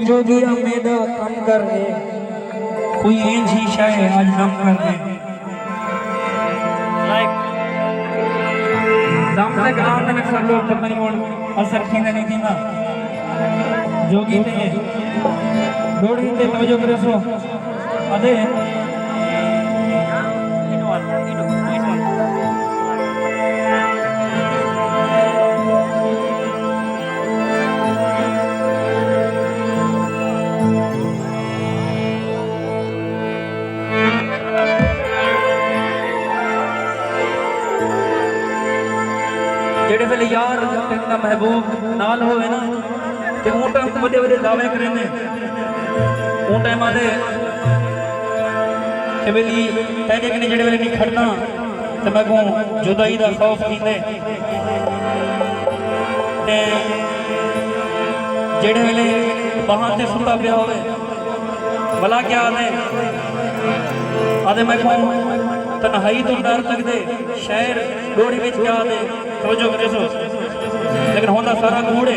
जोगिया मेरा कम कर दे कोई इंच ही शाय आज हम कर दे दम से गलाम में सब लोग पता नहीं मोड़ असर खींचने नहीं थी ना जोगी ते दौड़ी ते तवज्जो करे सो अदे जेड़े वेले यार तेरा महबूब नाल होवे ना ते उन टाइम बड़े बड़े दावे करे ने उन टाइम आदे के वेली तेरे कने जेड़े वेले नहीं खड़ना ते मैं को जुदाई दा खौफ कीते ते जेड़े वेले वहां ते सुता पिया होवे भला क्या आदे मैं को तन्हाई तो डर लगदे शहर डोड़ी विच क्या दे तवज्जो करे सो लेकिन होंदा सारा कूड़े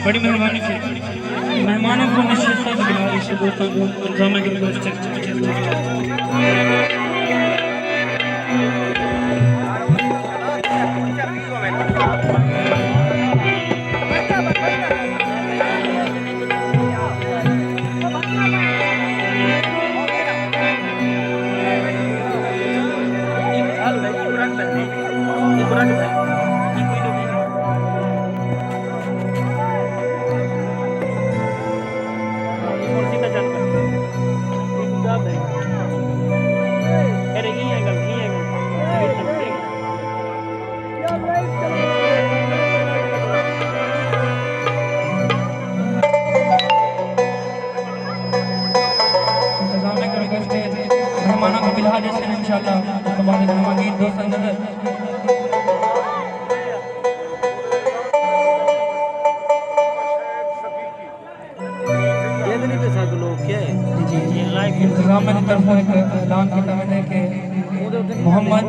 बड़ी मेहरबानी से मेहमानों को निश्चितता से गिरा इसे दोस्तों ड्रामे के मेहमानों को बिल्हा जैसे इंशाल्लाह गीत दोस्त अंदर इंतजाम की तरफ एक ऐलान किया मैंने कि मोहम्मद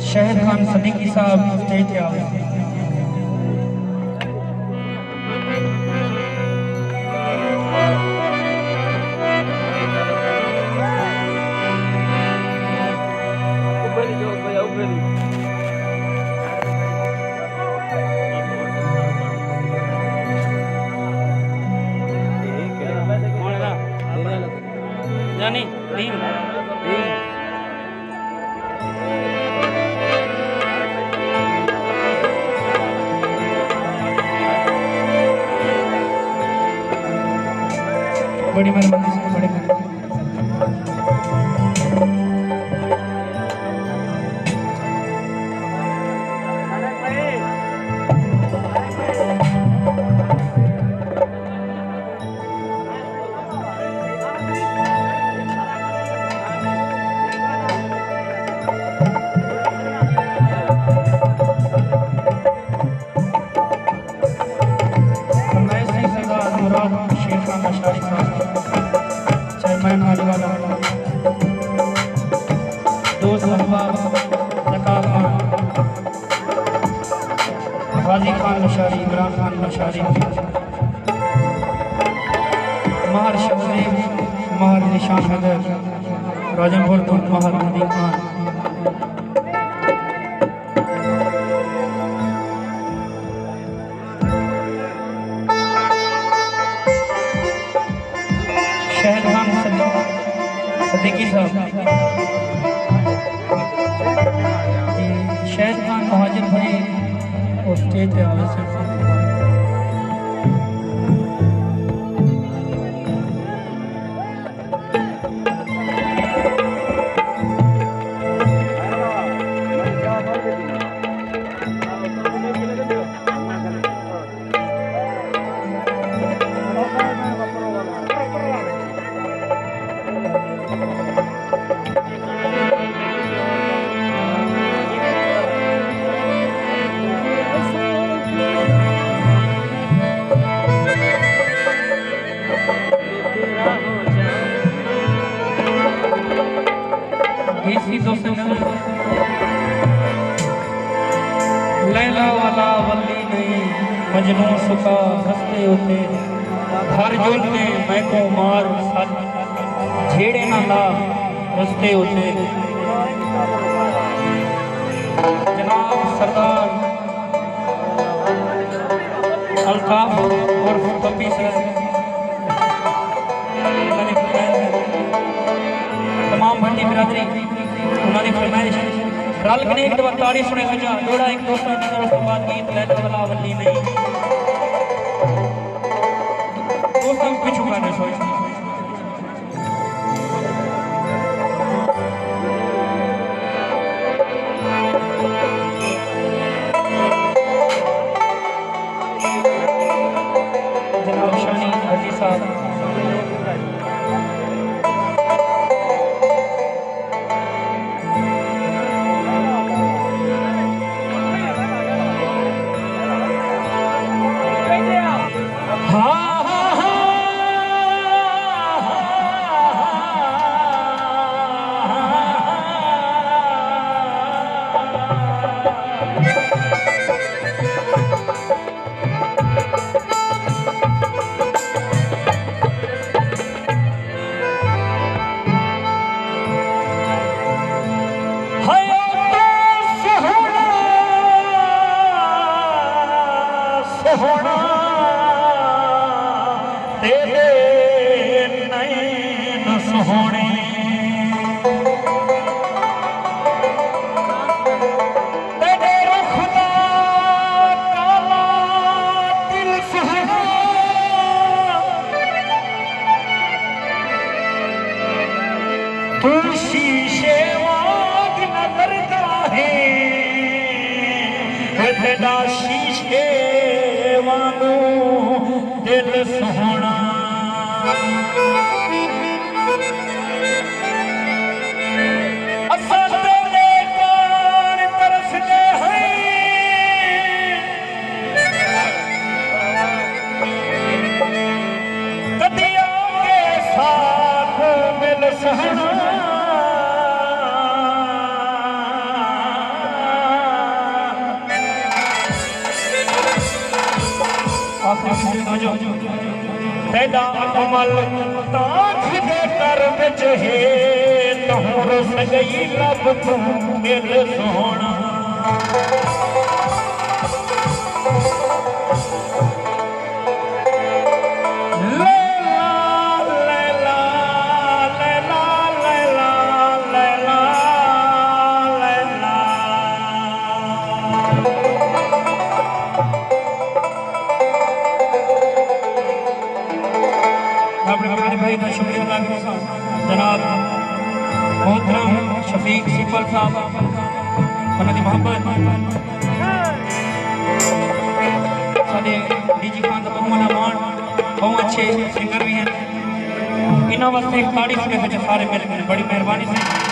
शहद खान सदीकी साहब स्टेज पे आए जानी टीम बड़ी मेहरबानी से बड़े चेयरमैन हाजीवाला दोस्त अहबाब जकात खान गाजी खान नशारी इमरान खान नशारी महर शहदेव महर निशान हैदर राजनपुर महर नदीम खान शहद खान सदीकी साहब शहद खान महाजिर भाई और स्टेज पे आवे से लैला वाला वल्ली नहीं मजनू सुखा हंसते होते घर जोलते मैं को मार साथ झेड़े ना ला रस्ते होते जनाब सरदार अल्ताफ और पप्पी सर तमाम भंडी बिरादरी उन्होंने फरमाइश रल के एक दफा ताड़ी सुने खजा जोड़ा एक दोस्तों ने उस बाद गीत लैला वाला वल्ली नहीं दोस्तों पीछू करने सोच शीशे वांग नजरदा है तेरा शीशे वांगू दिल सोहना असा तेरे कान तरसते हैं कदिया के साथ मिल सहना तेरा अमल ताख दे कर विच है तहूं रुस गई लब तू दिल सोहना शुक्रिया जनाब मोहतरम शफीक सिपल साहब उन्होंने मोहब्बत साढ़े डीजी खान का बहुमना मान बहुत अच्छे सिंगर भी हैं इन्होंने वास्ते तारीफ के बच्चे सारे मिल गए बड़ी मेहरबानी से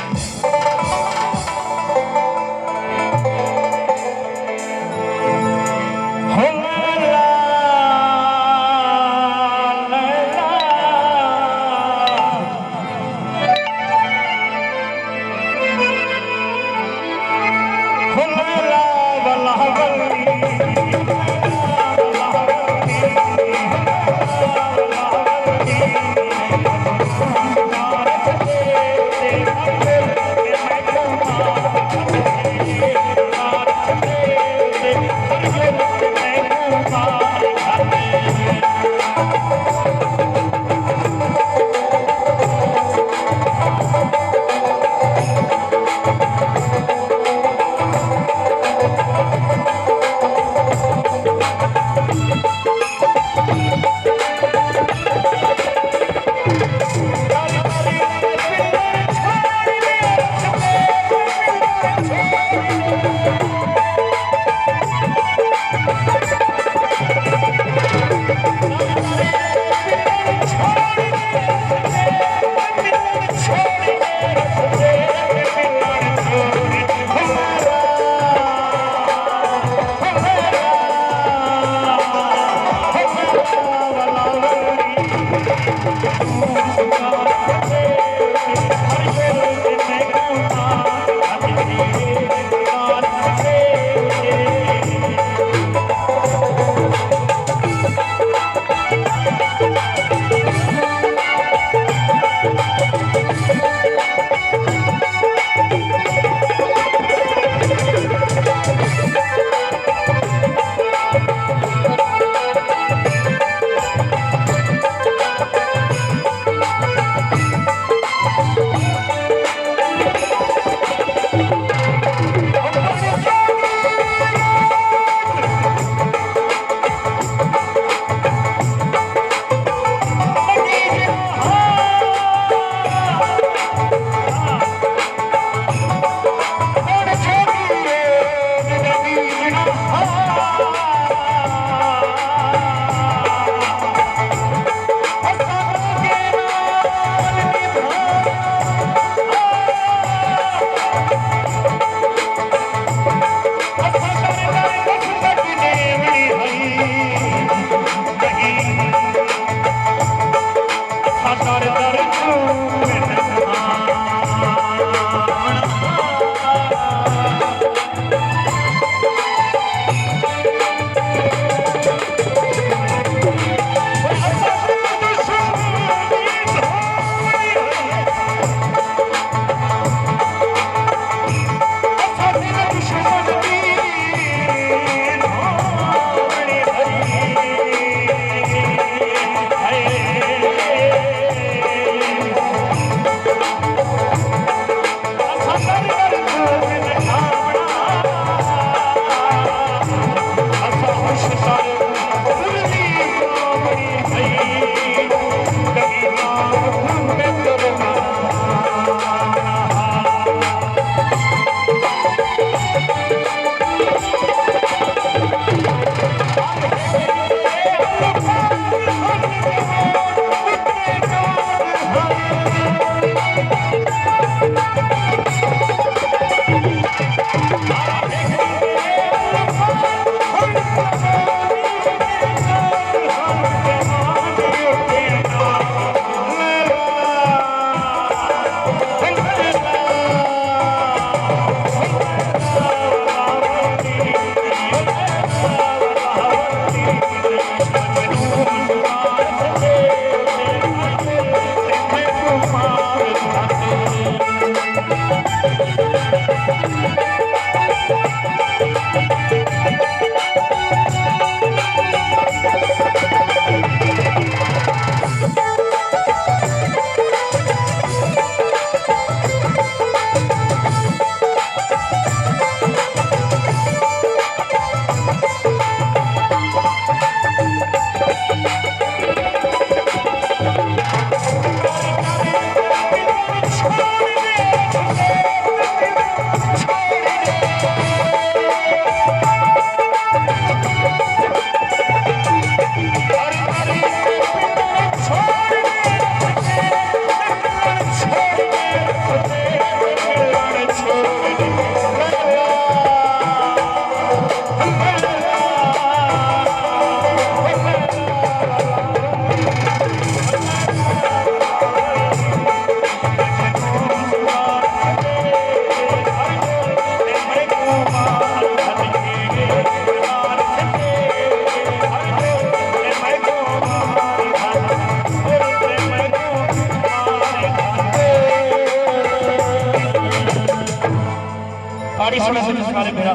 ताड़ी सुने से सारे मेरा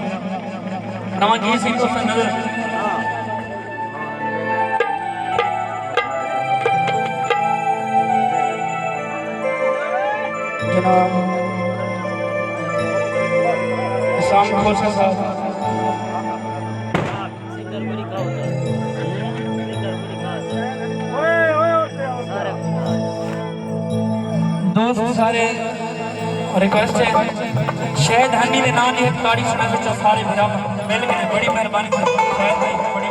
नवा जी सिंह को नजर जनाब शाम खोसा साहब दोस्त सारे रिक्वेस्ट है शहद हनी के नाम लिख ताड़ी सुना सच्चा सारे मेरा मिल गए बड़ी मेहरबानी शहद भाई बड़ी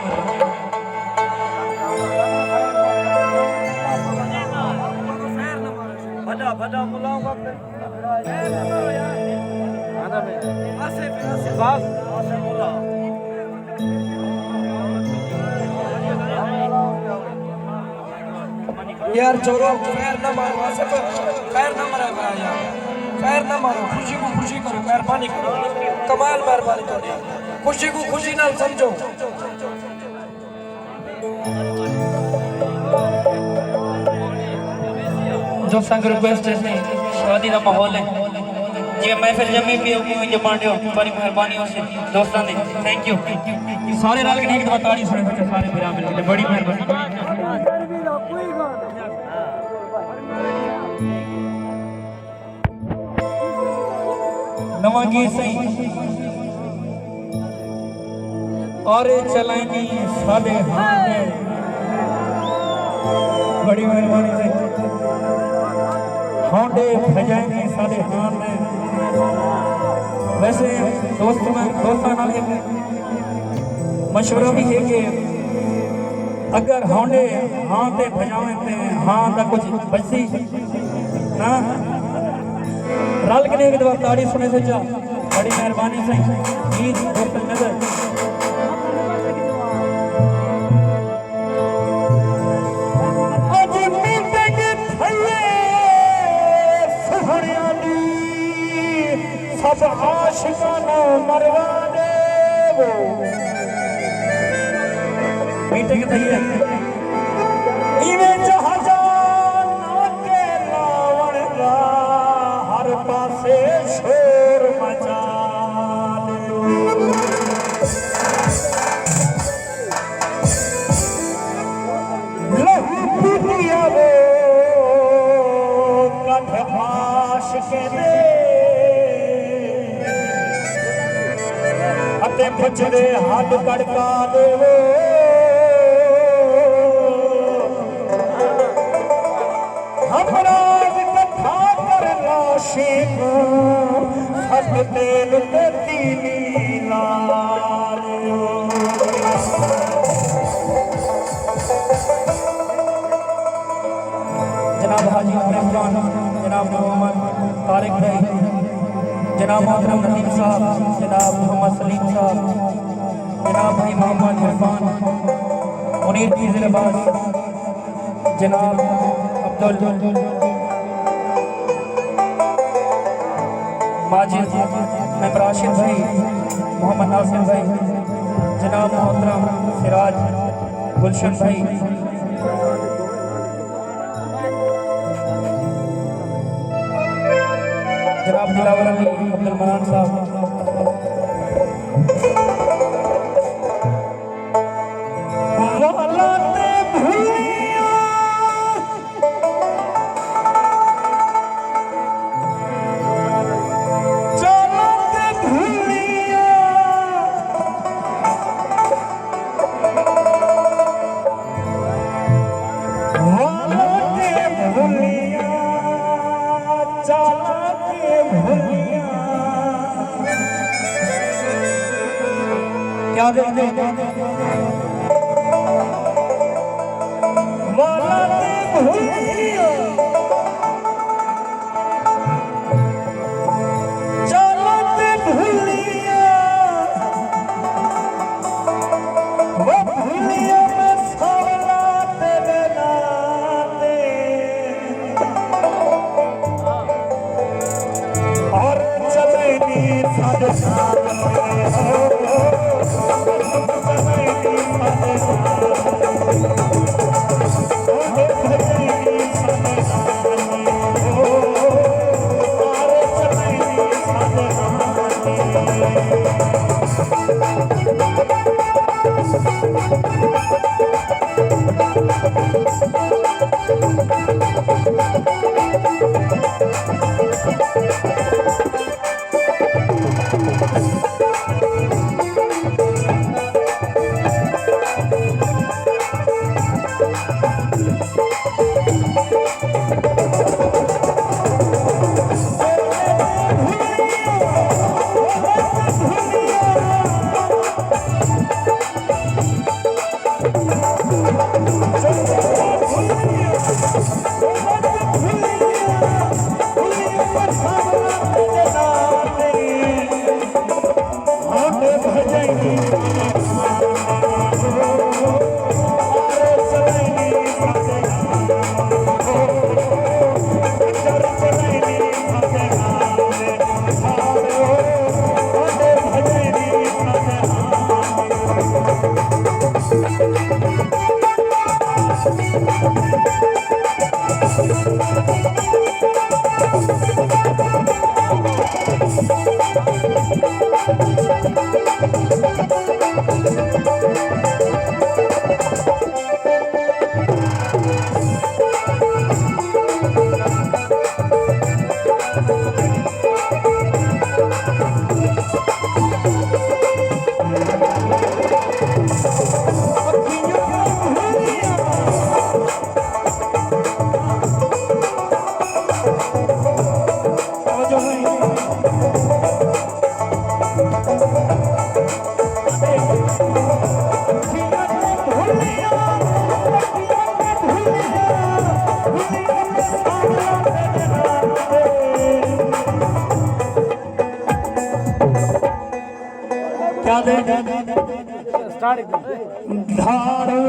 यार चोरो खैर ना मारो आसिफ खैर ना मारो यार खैर ना मारो खुशी को खुशी करो मेहरबानी करो कमाल मेहरबानी करो खुशी को खुशी नाल समझो जो संग रिक्वेस्ट है शादी का माहौल है जी महफिल जमी पे मुझे बांटियो बड़ी मेहरबानी हो से दोस्तों ने थैंक यू सारे रल के एक दफा ताड़ी सुने सच्चा सारे मेरा मिल के बड़ी मेहरबानी नवा की सही और चलाएंगी सादे हाथ में बड़ी मेहरबानी से होंडे भजाएंगे सादे हाथ में वैसे दोस्तों नाल एक मशवरा भी है कि अगर होंडे हाँ ते भजावें ते हाँ दा कुछ बची ना रल के एक दफा ताड़ी सुने से जा बड़ी मेहरबानी से गीत दोस्त नजर सब आशिकाना मरवा दे वो मीठे के थई है इवे जहाजान के लावण दा हर पासे शोर मचा लहू पिटिया वो कठ आशिक दे अते बचड़े हद कड़का देवो हमराज कथा कर लाशी को हद तेल ते तीली लालियो जनाब हाजी रहमान जनाब मोहम्मद तारिक भाई, जनाब मोहतरम नदीम साहब, जनाब मोहम्मद सलीम साहब, जनाब भाई मोहम्मद इरफान, मुनीर पीर लिबास, जनाब अब्दुल माजिद, मैं राशिद भाई, मोहम्मद नासिर भाई, जनाब मोहतरम सिराज गुलशन भाई, जनाब दिलावर अली अब्दुल मनान साहब, क्या दे वाला ते भूलिया चला ते भूलिया वो भूलिया में सावला तेरे नाते और चले नी साधे धारो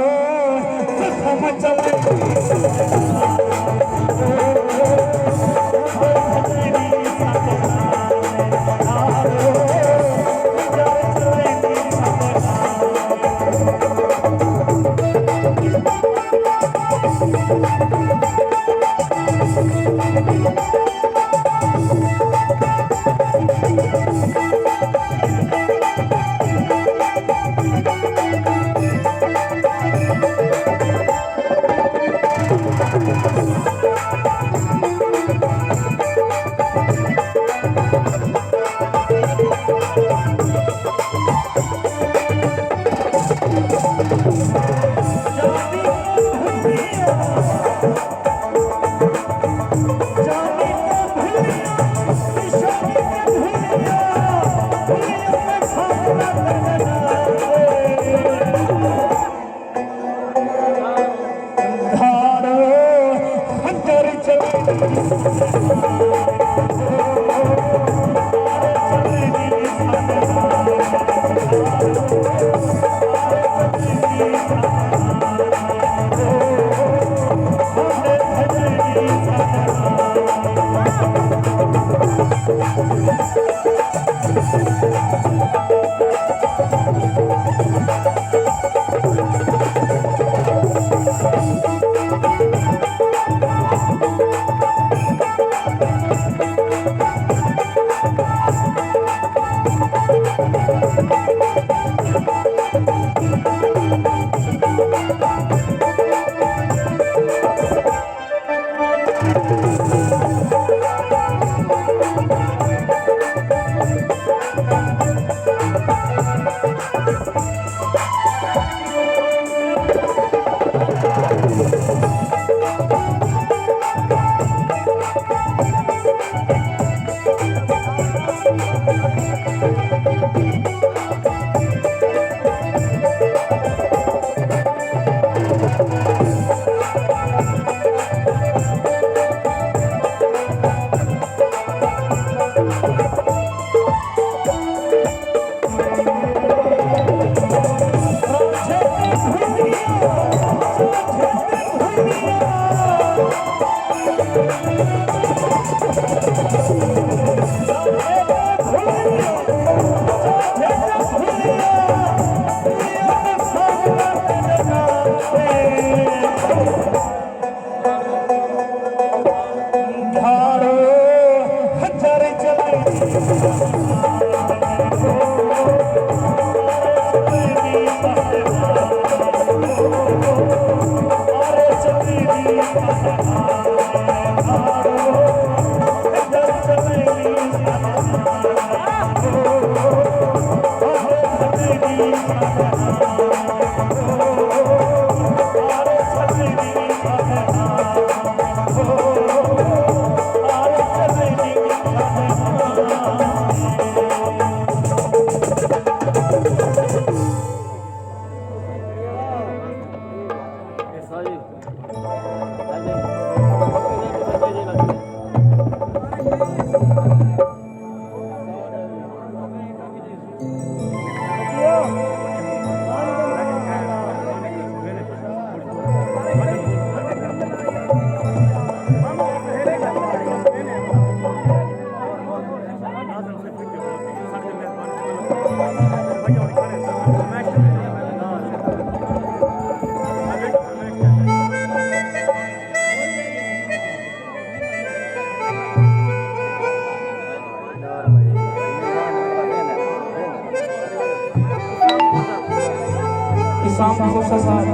इसाम खोसा साहब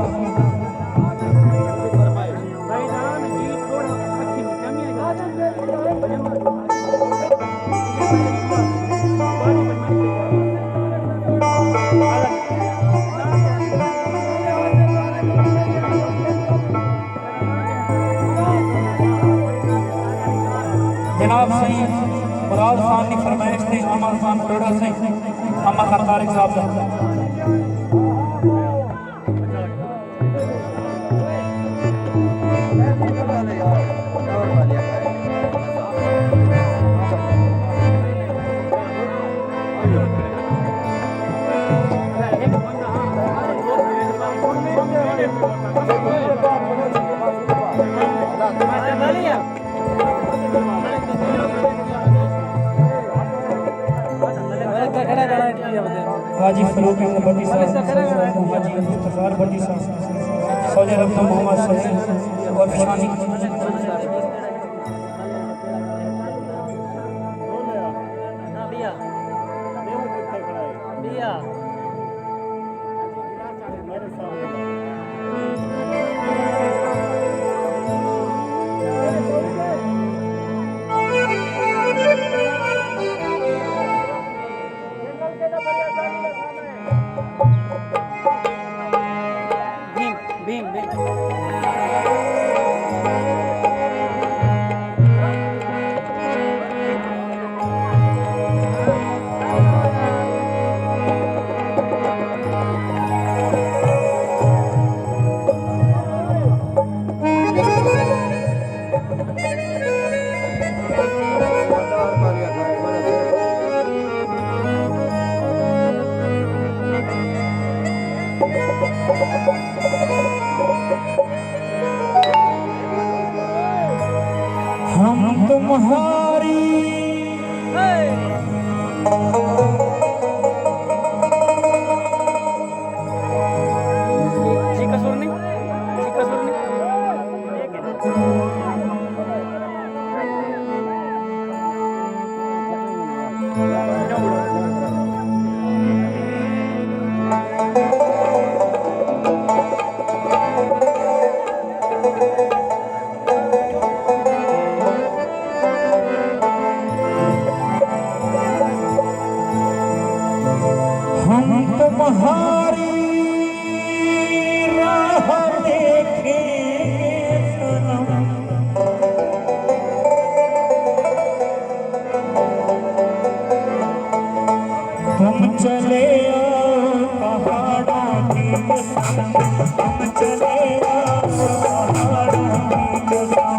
जनाब सईद मुराद खान की फरमाइश थी अमर खान बड़ोड़ा से अम्मा खान तारिक साहब हाजी फरूक अहमद भट्टी साहब, हाजी मुस्तफार भट्टी साहब, सौदे रफ्ता मोहम्मद सईद और शानी हम तुम्हारी तुम्हारी राह देखेंगे सनम, तुम चले आओ पहाड़ों की कसम, तुम चले आओ पहाड़ों की कसम।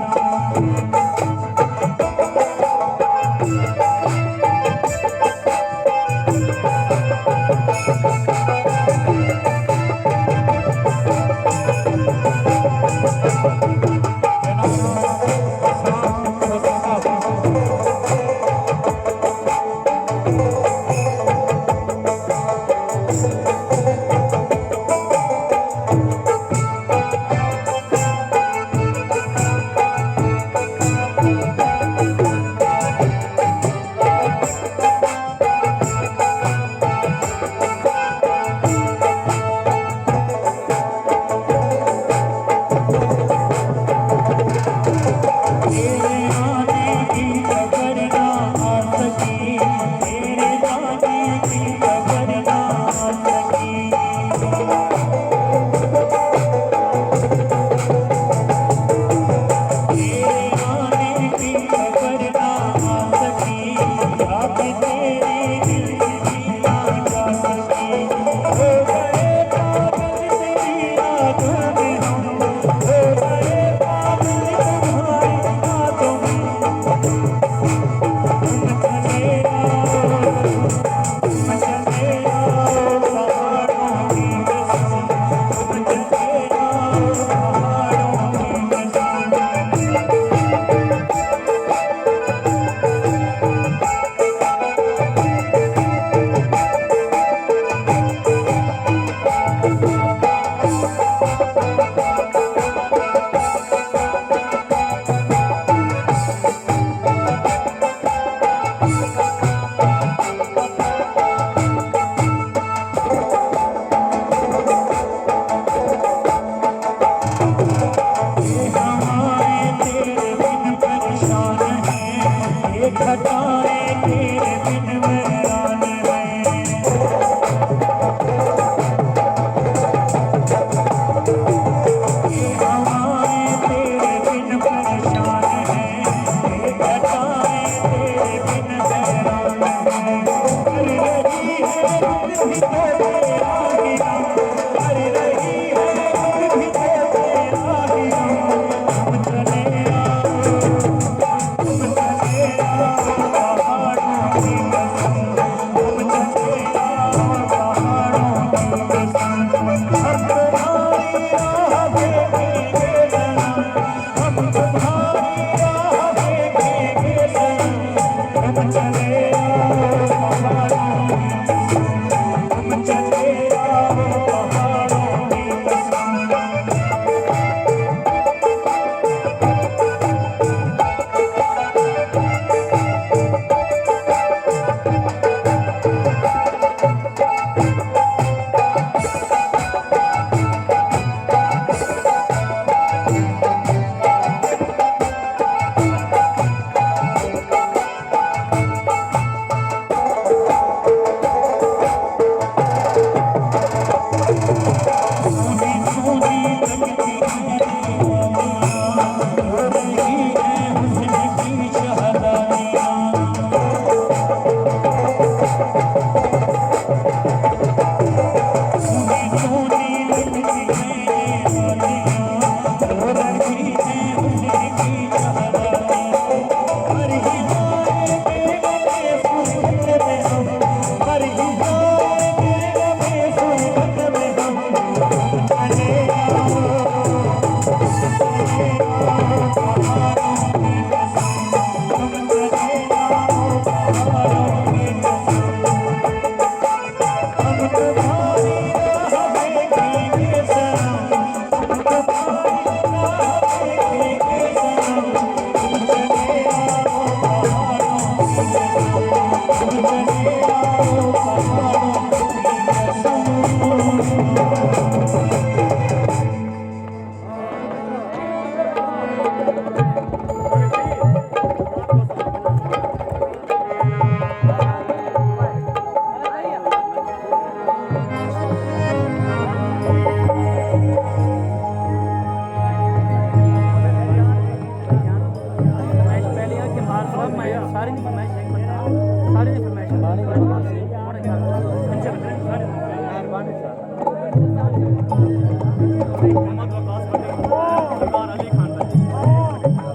घटाए तेरे बिन मैरान है ये हवाएं तेरे बिन परेशान है ये घटाए तेरे बिन मैरान है कर रही है भी तो तेरा ही नाम कर रही है भी तो तेरा ही नाम हम चले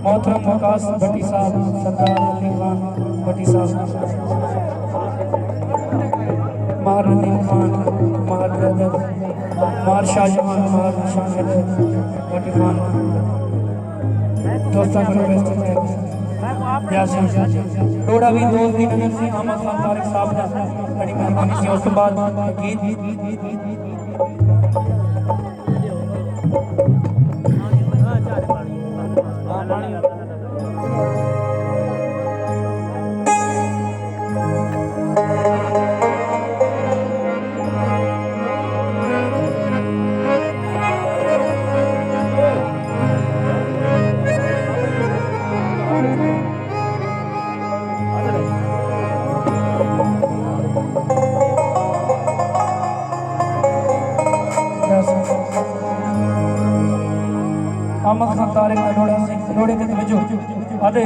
मोहतरम वकास भट्टी साहब सरदार अली खान भट्टी साहब मार नदीम खान मार ब्रदर मार शाहजहां मार शामिल भट्टी खान दोस्तों को रिक्वेस्ट है यासिन थोड़ा भी दोस्त दी नजर से अहमद खान तारिक साहब ने बड़ी मेहरबानी से उसके बाद गीत अहमद खान तारिक लोड़े के तवज्जो आदे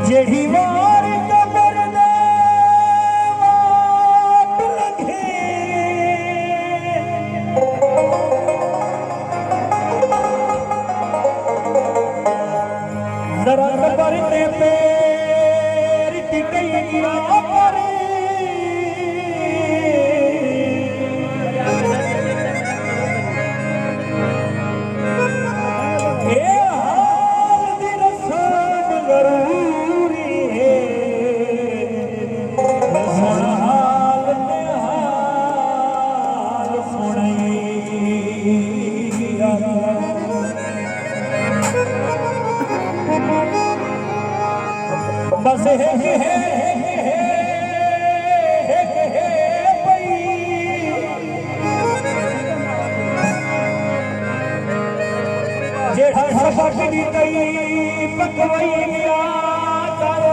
जेड़ी वार कबर दे वाट लगे जरा कबर ते पैर टिकैया करे ए हाल दी रसान जरूरी है सुन हाल ते हाल सुनैया बस है पकवई पकवई मिया कर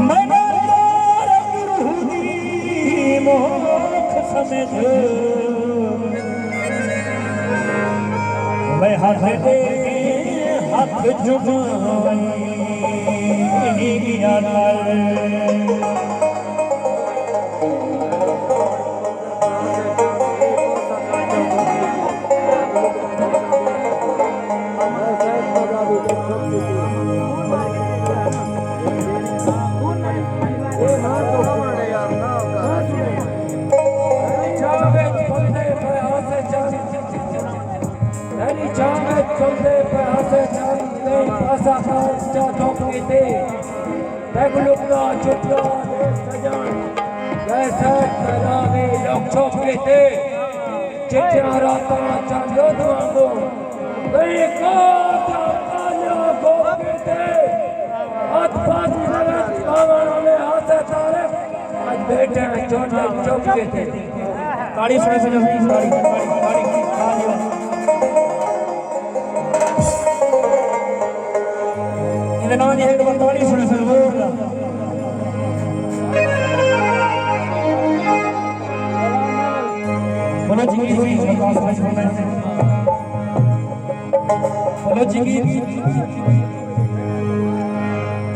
मना तार गुरु दी मोख समझ मैं हाथ दे हाथ जुबाई मिया कर ताड़ी सुने से जो ताड़ी ताड़ी इधर ना ये तो ताड़ी सुने से बोल बोलो जी हुई बोलो जी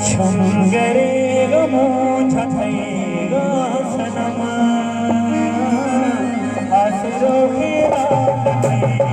शंगरे गमो छथैगा सनमा आसुरो की रात में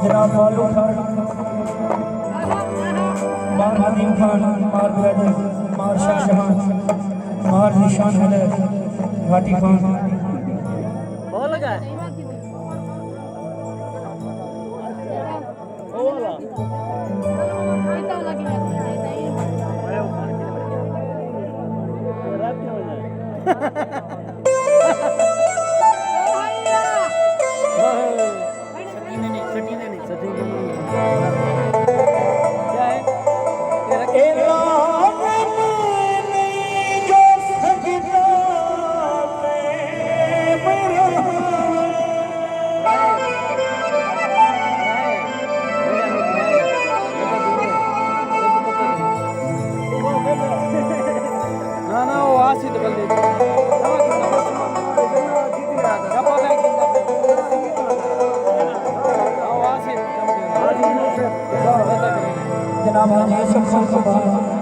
जनाब वालू खान मार नदीम खान मार बिरादर मार शाहजहां मार निशान हैदर घाटी खान बहुत लगा है वो वाला रात क्या हो जाए जनाब यूसुफ खान को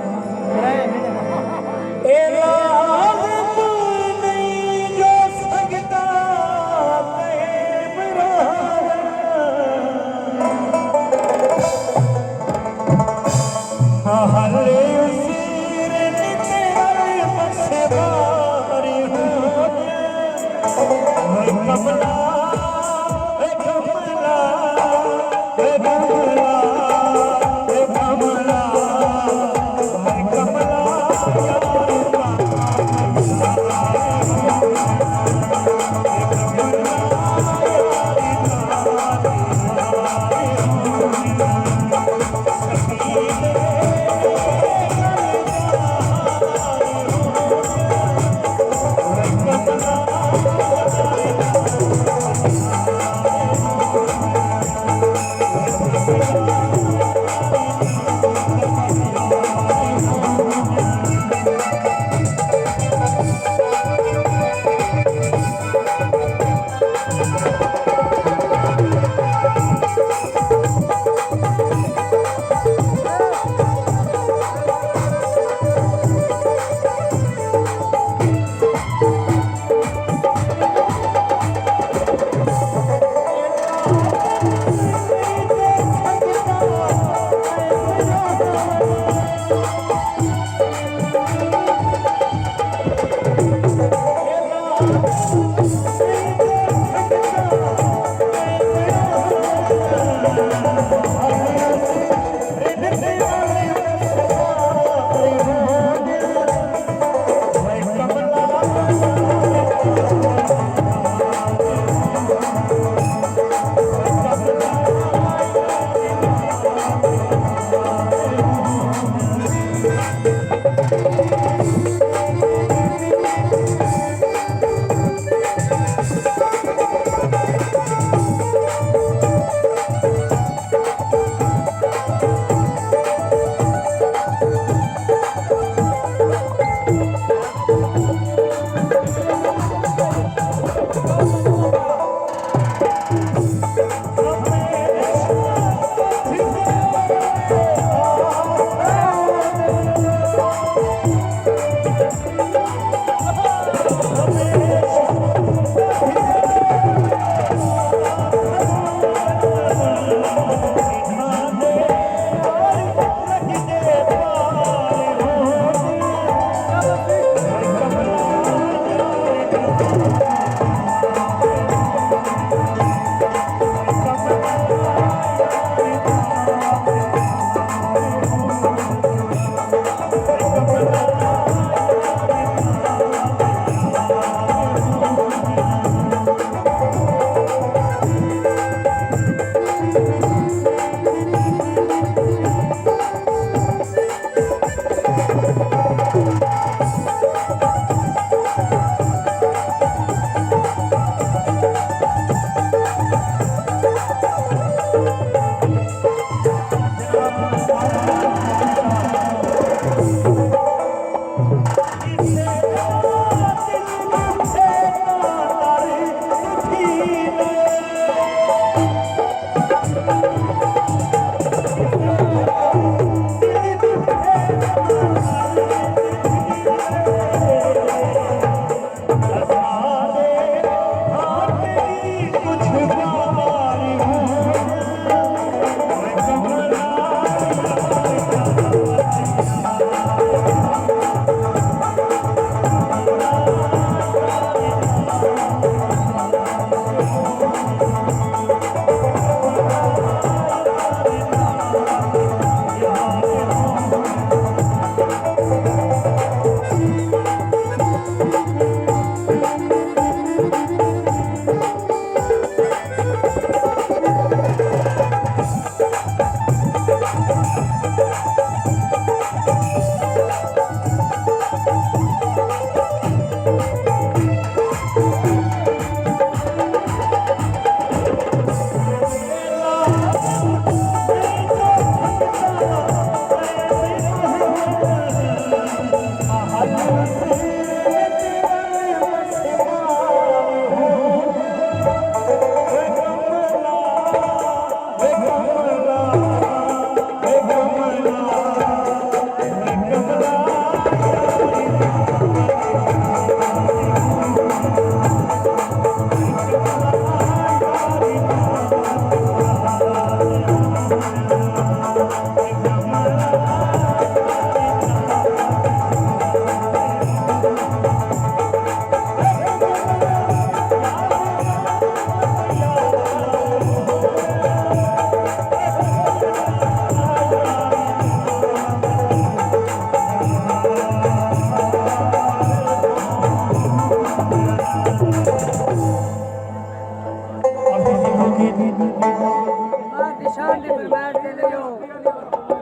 मां निशान दे फरमाइश के लियो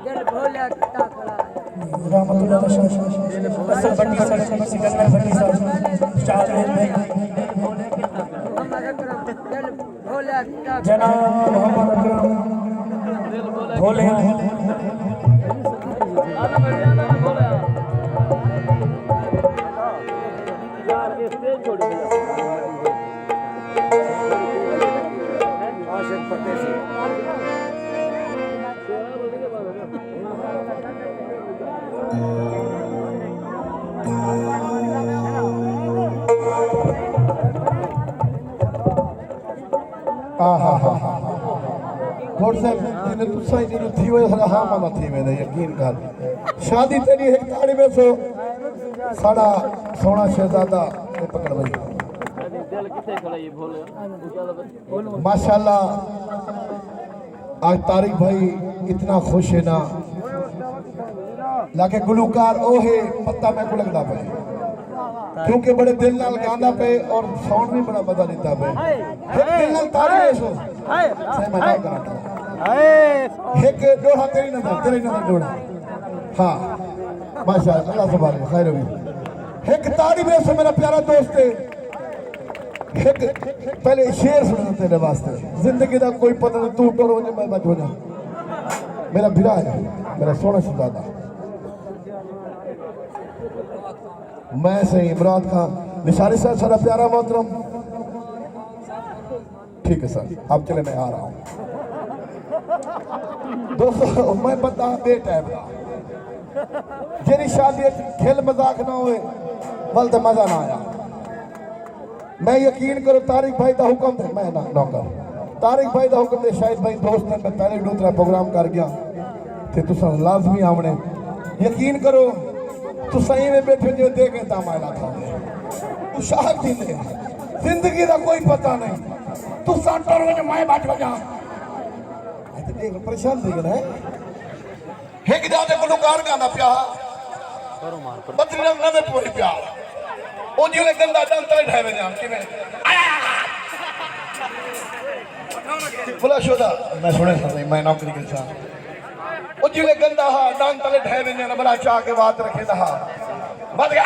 दिल भोला किता खड़ा है रहमतुल्लाह असल Bunty sir Sikandar Bunty sir star में मोहम्मद अकरम दिल भोला किता जनाब मोहम्मद अकरम भोले यार के स्टेज छोड़ दिया आशिक पते से घोड़ साहब जिन्हें तुसा ही जिन्हें थी हुए सदा हाँ मामा थी मैंने यकीन कर शादी तेरी एक ताड़ी में सो साड़ा सोना शहजादा ने पकड़ भाई दिल किथे खड़ा ये बोलो माशाल्लाह आज तारिक भाई इतना खुश है ना लाके गुलूकार ओ है पत्ता मैं को लगता पे क्योंकि बड़े दिल नाल गाना पे और साउंड भी बड़ा मजा लेता पे दिल नाल तारी सो से मजा करता एक डोहा तेरी नजर डोड़ा हाँ माशाल्लाह अल्लाह सुभान खैर भी एक तारी में से मेरा प्यारा दोस्त है एक पहले शेर सुना तेरे वास्ते जिंदगी का कोई पता नहीं तू टोर हो जाए मैं बच हो जा मेरा भिरा है मेरा सोना शहजादा मैं सही इमरान खान निशानी साहब सारा प्यारा मोहतरम ठीक है सर अब चले मैं आ रहा हूँ दोस्तों मैं बता दे टाइम का जेरी शादी खेल मजाक ना हुए बल तो मजा ना आया मैं यकीन करो तारिक भाई का हुक्म थे मैं ना नौकर तारिक भाई का हुक्म थे शायद भाई दोस्त ने मैं पहले दूसरा प्रोग्राम कर गया थे तुसा लाजमी आवने यकीन करो तू सही में बैठे जो देखे तामाला था तू शाहक थी दे जिंदगी का कोई पता नहीं तू सांटर हो जो मैं बैठ बजा देख परेशान थी गया है एक जाते गुलकार गाना प्या बदरी रंग नवे पूरी प्या ओ जिले गंदा जानता है ढावे जान कि मैं बोला शोदा मैं सुने नहीं मैं नौकरी के साथ ओ जिले गंदा हा डांग तले ढावे जान बड़ा चाह के बात रखे दा बद गया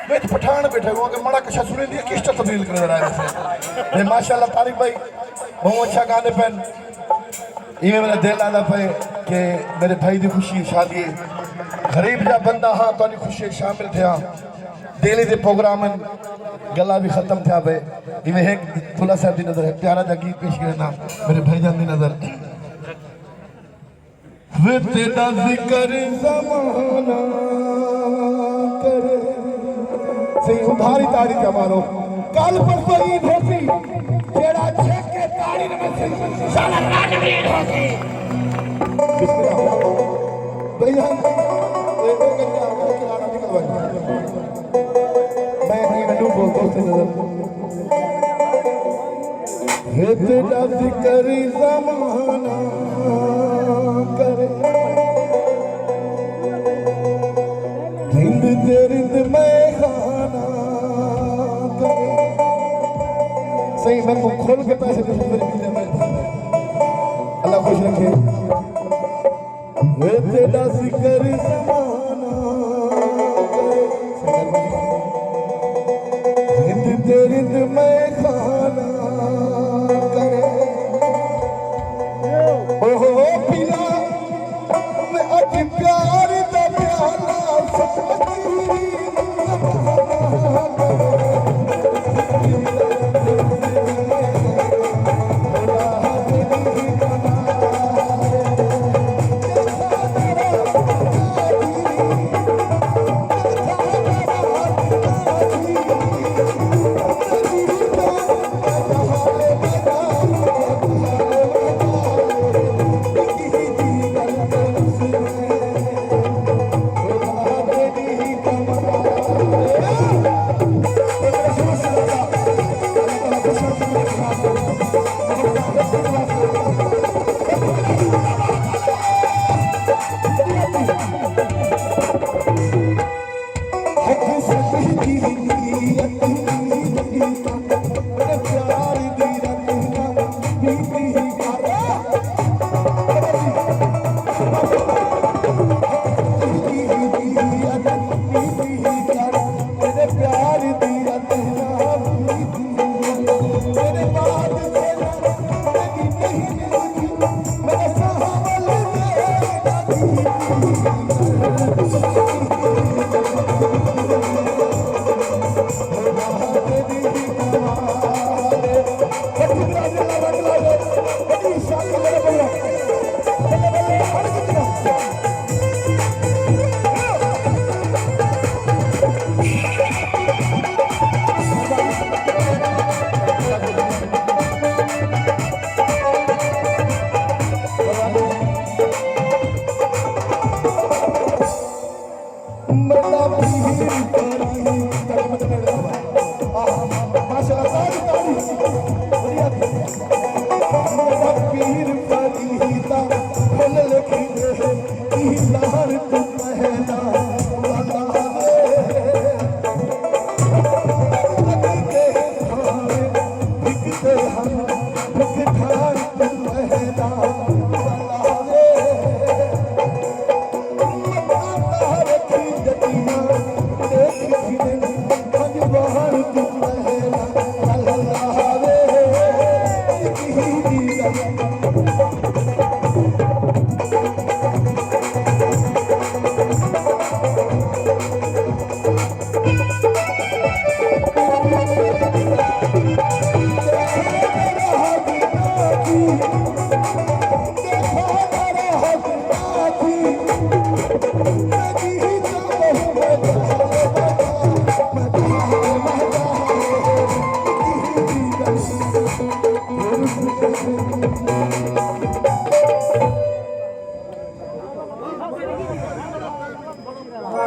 बेच पठान बैठे वो के मड़ा कशा सुने दी किस तब्दील कर रहा है ये माशाल्लाह तारिक भाई बहुत अच्छा गाने पे इवें मेरा दिल आदा पे कि मेरे भाई की खुशी शादी गरीब जा बंदा हाँ तो खुशी शामिल थे डेली के प्रोग्राम गला भी खत्म था पे इवें एक फुला साहब की नजर है प्यारा जा गीत पेश करना मेरे भाईजान की नजर वे तेरा जिक्र ज़माना करे सही उधारी ताड़ी जमानो कल परसों ईद होती जेड़ा छेके ताड़ी में साला रात ईद होती बिस्मिल्लाह भैया ये तो क्या किराना निकलवाई मैं नहीं मैं बोल दोस्त नजर हे तेरा जिक्र ज़माना करे रिंद दे रिंद मैं खाना करे सही मैं को खोल के पैसे दे मेरे मिलने में अल्लाह खुश रखे वे तेरा जिक्र ज़माना करे रिंद दे रिंद मैं खाना करे ओहो पिला मैं अज प्यार दा प्याला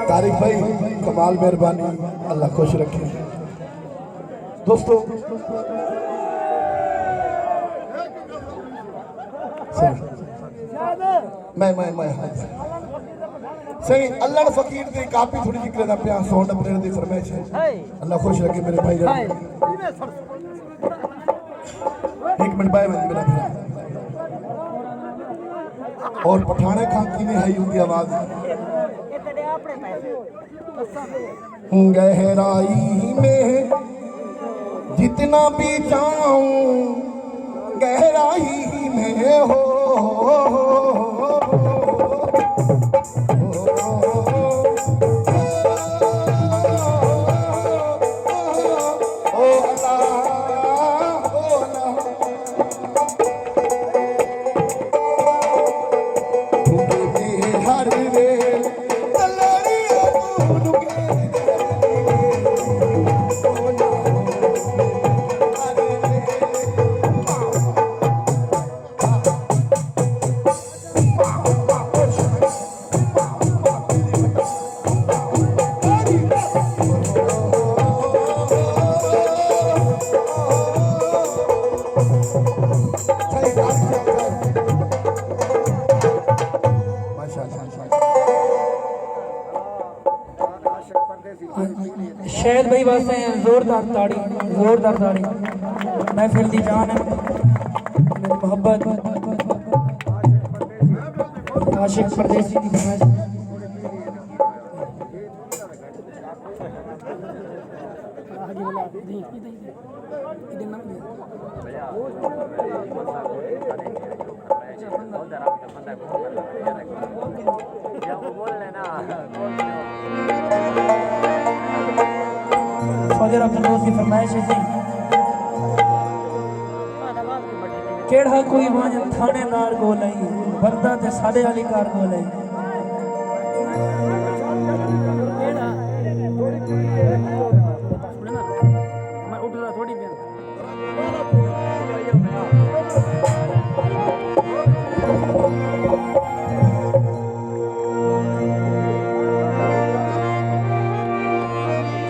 तारिक भाई कमाल मेहरबानी, अल्लाह खुश रखे। दोस्तों मैं सही अल्लाह फकीर दी काफी थोड़ी जिक्र दा पिया 100 नंबर दी फरमाइश है, अल्लाह खुश रखे मेरे भाई जान। एक मिनट बाय मेरा भरा और पठाने खां की ने है उनकी आवाज गहराई में जितना भी जाऊं गहराई में हो शायद भाई वास्ते जोरदार ताड़ी महफिल दी जान है मेरी मोहब्बत आशिक परदेसी की फरमाइश। फजर अब्दुल दोस्त की फरमाइश है केड़ा कोई वांज थानेदार को लई बंदा ते साडे वाली कार को लई मैं उठ रहा थोड़ी देर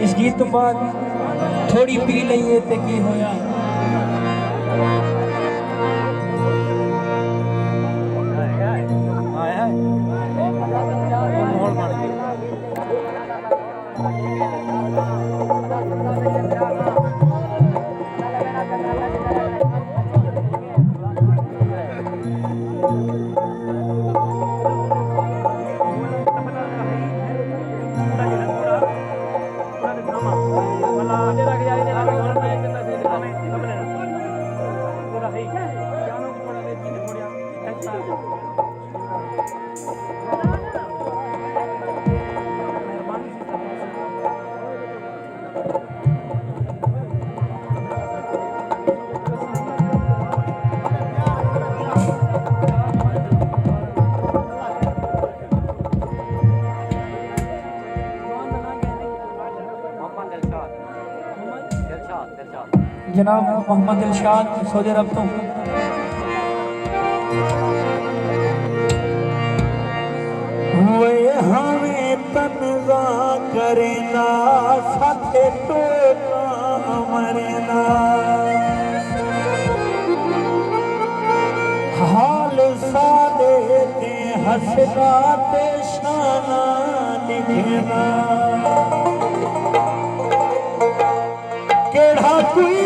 इस गीत तो बाद थोड़ी पी लईए ते की होया जनाब मोहम्मद इरशाद सऊदी अरब तो वे हमें तनजा करेना साथे तो मरेना हाल सादे ते हसना ते शाना दिखना केड़ा कोई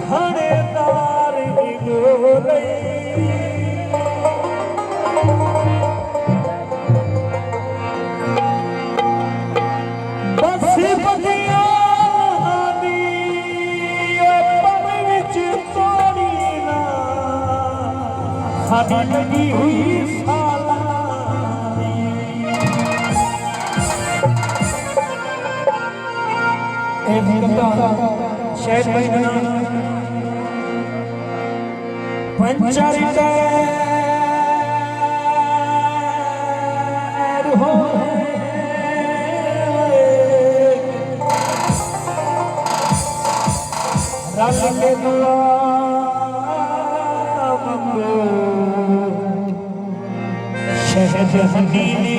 थानेदार गोरे बस बदिया दी पर विच तोड़ी ना साडी लगी हुई साला शहद भाई पंचर हो रब के दुआ मंगो शहद हदीनी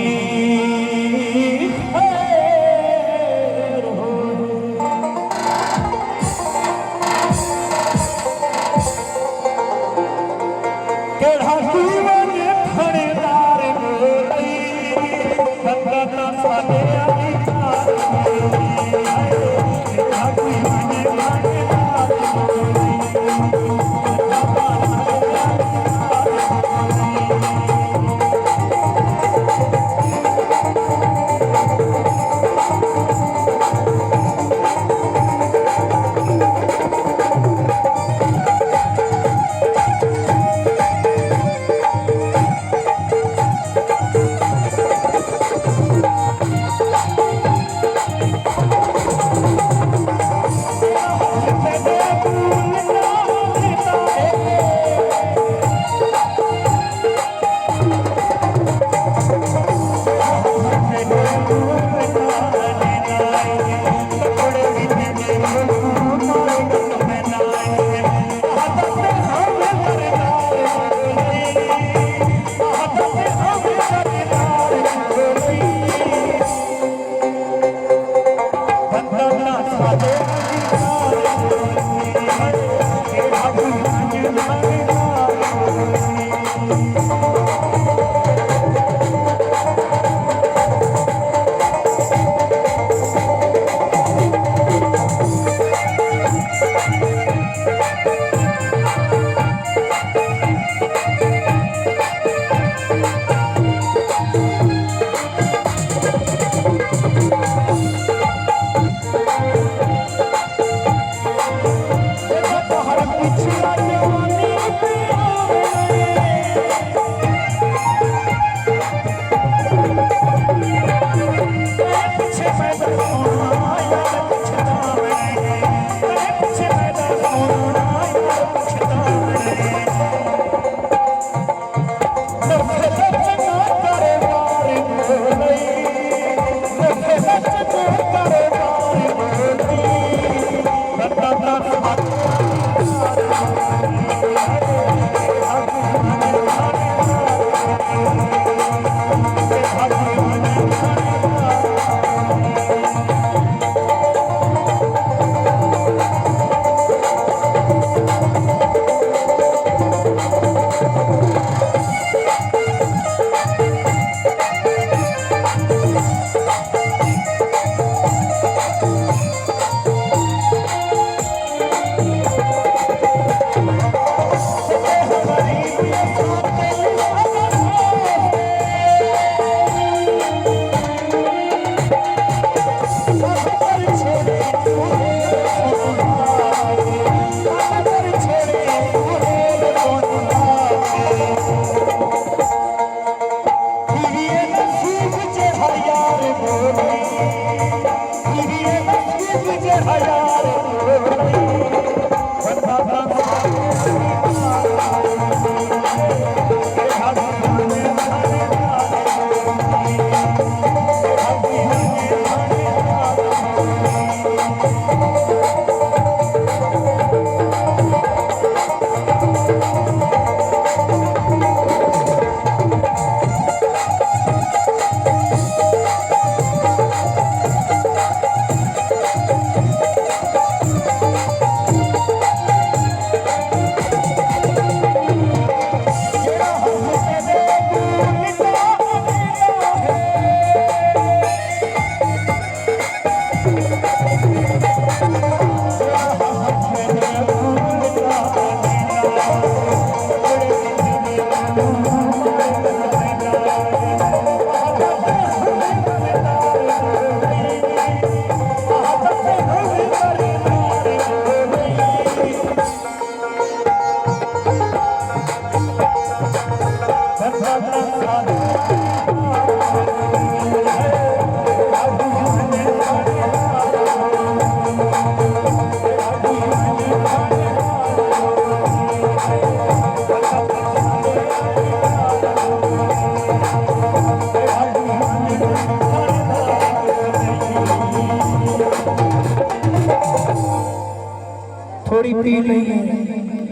पी लईए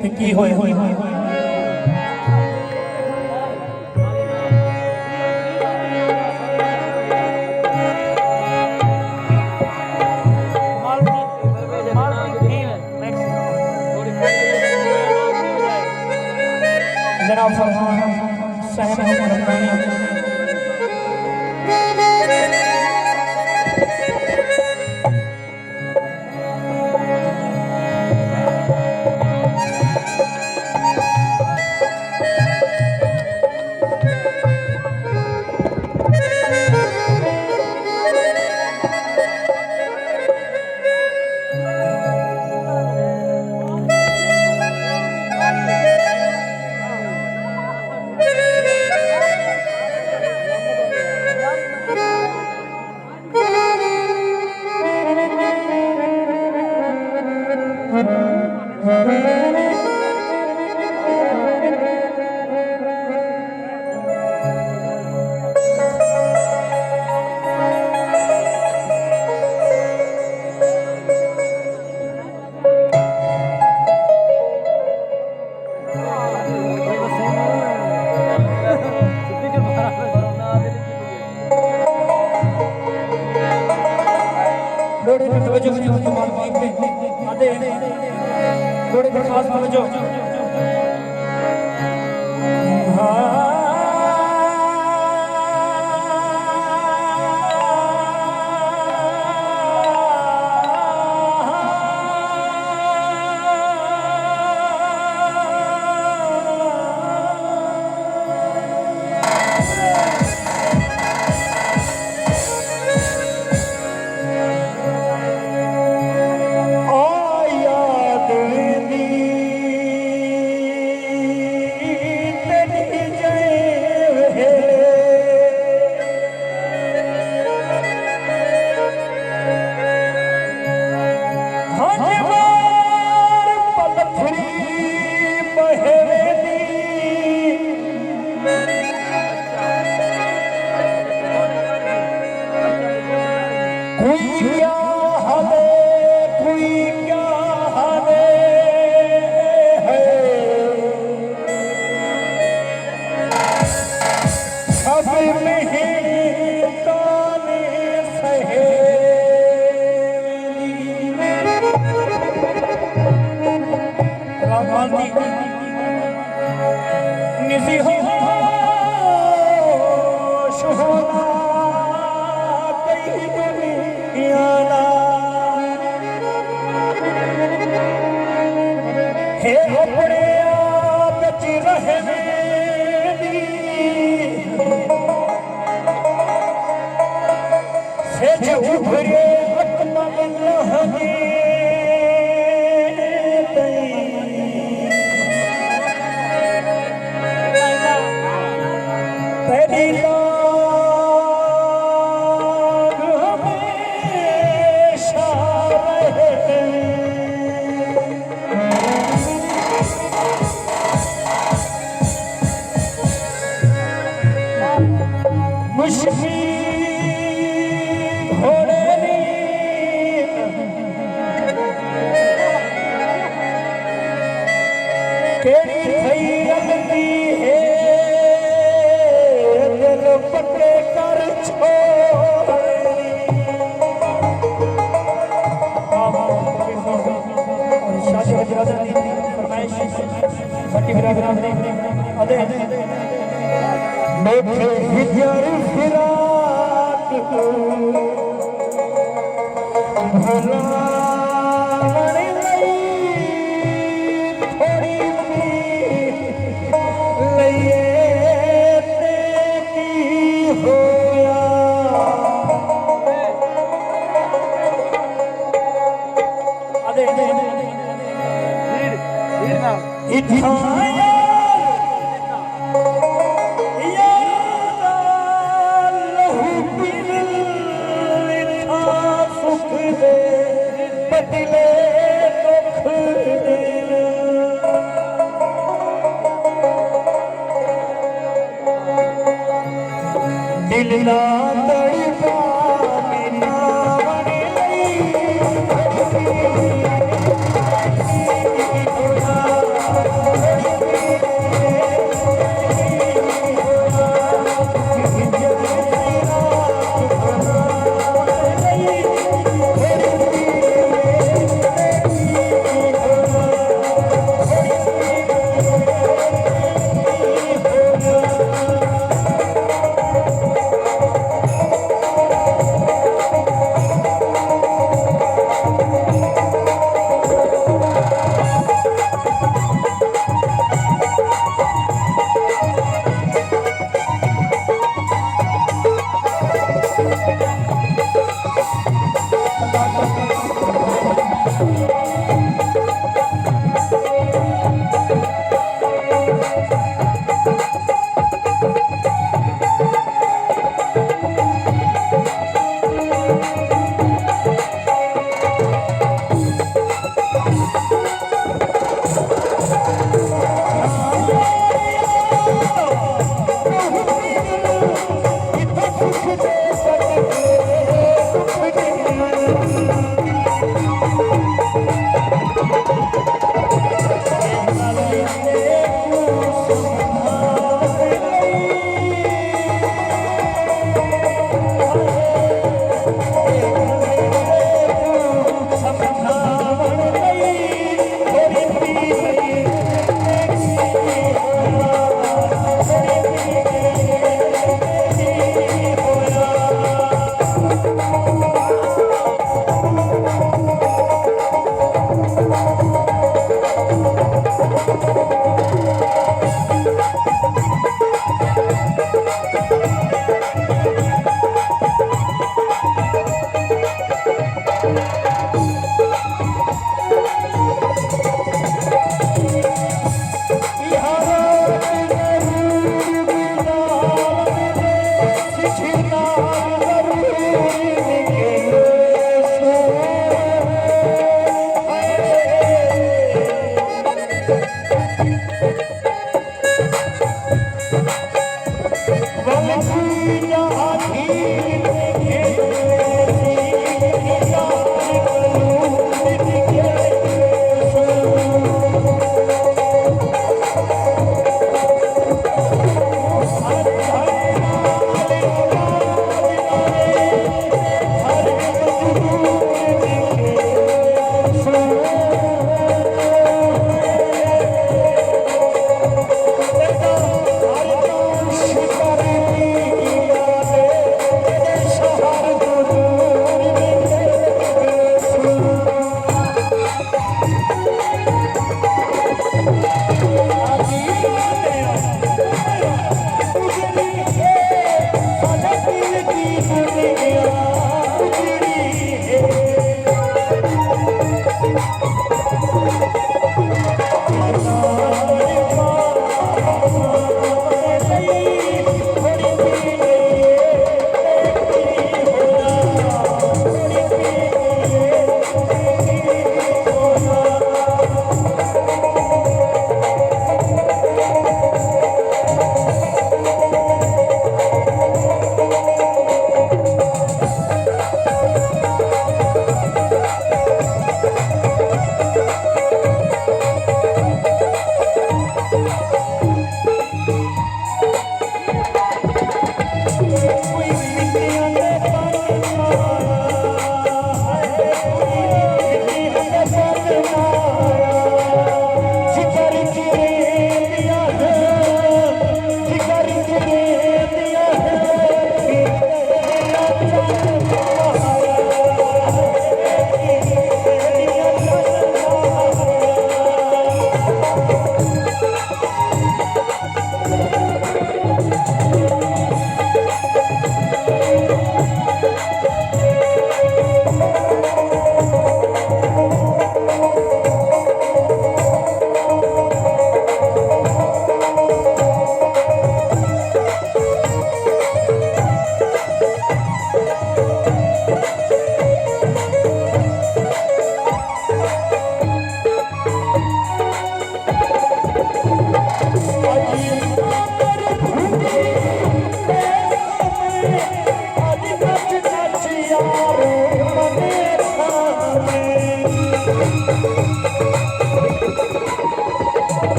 ते की होए जनाब फरमान सहन थोड़े खास समझो निसी हो शोना कई दुनियाना हे अपने आप च रहने से जो उभरे अकमल लहने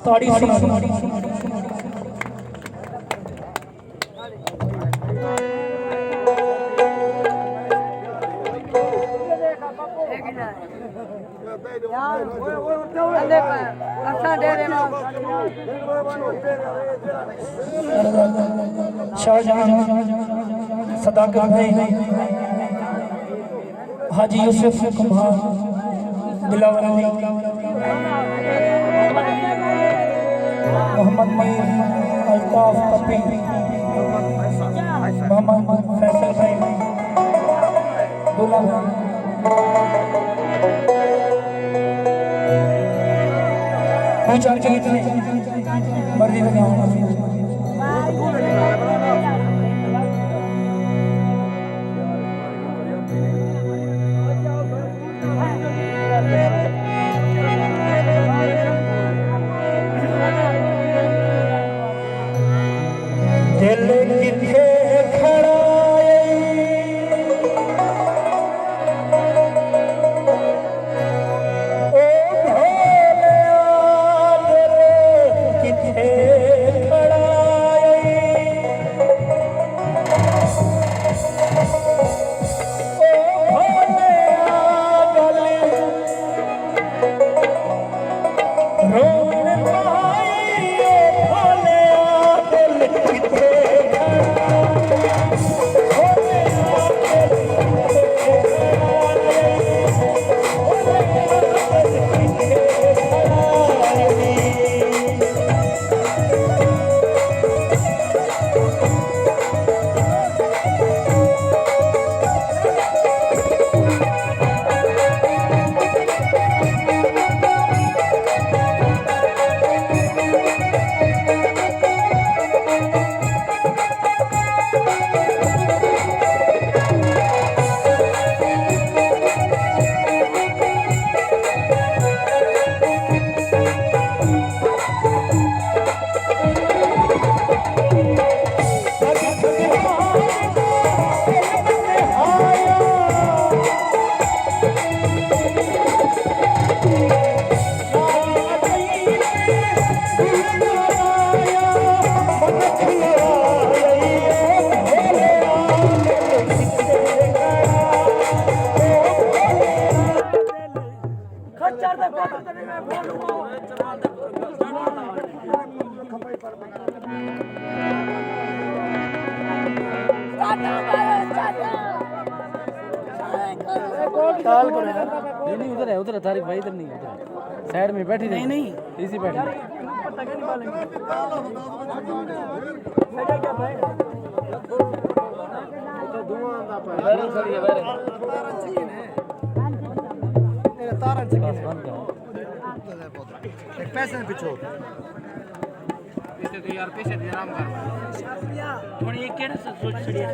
ताड़ी सुन यार अंदे अच्छा दे देना शाहजहां सदाकत भाई हाजी यूसुफ कुमार दिलावर अली मोहम्मद मीर अल्ताफ पप्पी मोहम्मद फैसल भाई दुल्हा भाई पूछा के मर्जी से गाँव दिल किथे खड़ा ओ भोलिया दिल किथे खड़ा ओ भोलिया दिल रोन पाई ओ भोलिया दिल किथे कॉल करो यार। नहीं उधर है तारिक भाई, इधर नहीं, उधर साइड में बैठी नहीं नहीं इसी बैठी पैसे पिछो यार पैसे आराम कर थोड़ी एक केड़ा सोच छड़िया